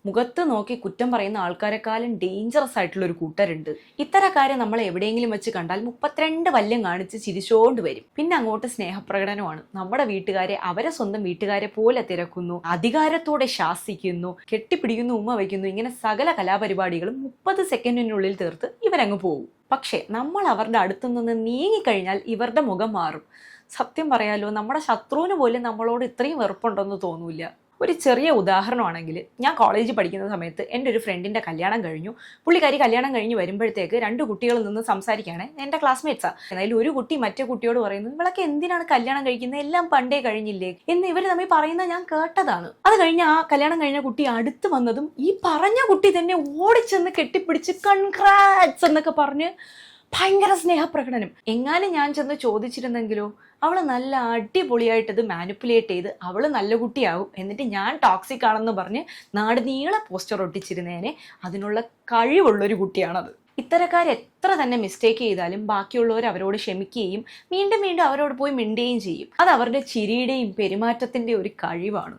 മുഖത്ത് നോക്കി കുറ്റം പറയുന്ന ആൾക്കാരെക്കാളും ഡേഞ്ചറസ് ആയിട്ടുള്ള ഒരു കൂട്ടരുണ്ട്. ഇത്തരക്കാരെ നമ്മൾ എവിടെയെങ്കിലും വെച്ച് കണ്ടാൽ 32 വല്യം കാണിച്ച് ചിരിച്ചോണ്ട് വരും. പിന്നെ അങ്ങോട്ട് സ്നേഹപ്രകടനമാണ്. നമ്മുടെ വീട്ടുകാരെ അവരെ സ്വന്തം വീട്ടുകാരെ പോലെ തിരക്കുന്നു, അധികാരത്തോടെ ശാസിക്കുന്നു, കെട്ടിപ്പിടിക്കുന്നു, ഉമ്മ വയ്ക്കുന്നു. ഇങ്ങനെ സകല കലാപരിപാടികളും 30 സെക്കൻഡിനുള്ളിൽ തീർത്ത് ഇവരങ്ങ് പോകും. പക്ഷെ നമ്മൾ അവരുടെ അടുത്തുനിന്ന് നീങ്ങിക്കഴിഞ്ഞാൽ ഇവരുടെ മുഖം മാറും. സത്യം പറയാലോ, നമ്മുടെ ശത്രുവിന് പോലും നമ്മളോട് ഇത്രയും വെറുപ്പുണ്ടെന്ന് തോന്നൂല. ഒരു ചെറിയ ഉദാഹരണമാണെങ്കിൽ, ഞാൻ കോളേജിൽ പഠിക്കുന്ന സമയത്ത് എൻ്റെ ഒരു ഫ്രണ്ടിൻ്റെ കല്യാണം കഴിഞ്ഞു. പുള്ളിക്കാരി കല്യാണം കഴിഞ്ഞ് വരുമ്പോഴത്തേക്ക് 2 കുട്ടികൾ നിന്ന് സംസാരിക്കുകയാണ്. എൻ്റെ ക്ലാസ്മേറ്റ്സാണ്. അതിൽ ഒരു കുട്ടി മറ്റേ കുട്ടിയോട് പറയുന്നത്, ഇവളൊക്കെ എന്തിനാണ് കല്യാണം കഴിക്കുന്നത്, എല്ലാം പണ്ടേ കഴിഞ്ഞില്ലേ എന്ന് ഇവർ തമ്മിൽ പറയുന്നത് ഞാൻ കേട്ടതാണ്. അത് കഴിഞ്ഞ് ആ കല്യാണം കഴിഞ്ഞ കുട്ടി അടുത്ത് വന്നതും ഈ പറഞ്ഞ കുട്ടി തന്നെ ഓടിച്ചെന്ന് കെട്ടിപ്പിടിച്ച് കൺഗ്രാറ്റ്സ് എന്നൊക്കെ പറഞ്ഞ് ഭയങ്കര സ്നേഹപ്രകടനം. എങ്ങാനും ഞാൻ ചെന്ന് ചോദിച്ചിരുന്നെങ്കിലോ, അവള് നല്ല അടിപൊളിയായിട്ട് ഇത് മാനിപ്പുലേറ്റ് ചെയ്ത് അവള് നല്ല കുട്ടിയാവും, എന്നിട്ട് ഞാൻ ടോക്സിക് ആണെന്ന് പറഞ്ഞ് നാട് നീളെ പോസ്റ്റർ ഒട്ടിച്ചിരുന്നേനെ. അതിനുള്ള കഴിവുള്ളൊരു കുട്ടിയാണത്. ഇത്തരക്കാർ എത്ര തന്നെ മിസ്റ്റേക്ക് ചെയ്താലും ബാക്കിയുള്ളവർ അവരോട് ക്ഷമിക്കുകയും വീണ്ടും വീണ്ടും അവരോട് പോയി മിണ്ടുകയും ചെയ്യും. അത് അവരുടെ ചിരിയുടെയും പെരുമാറ്റത്തിന്റെ ഒരു കഴിവാണ്.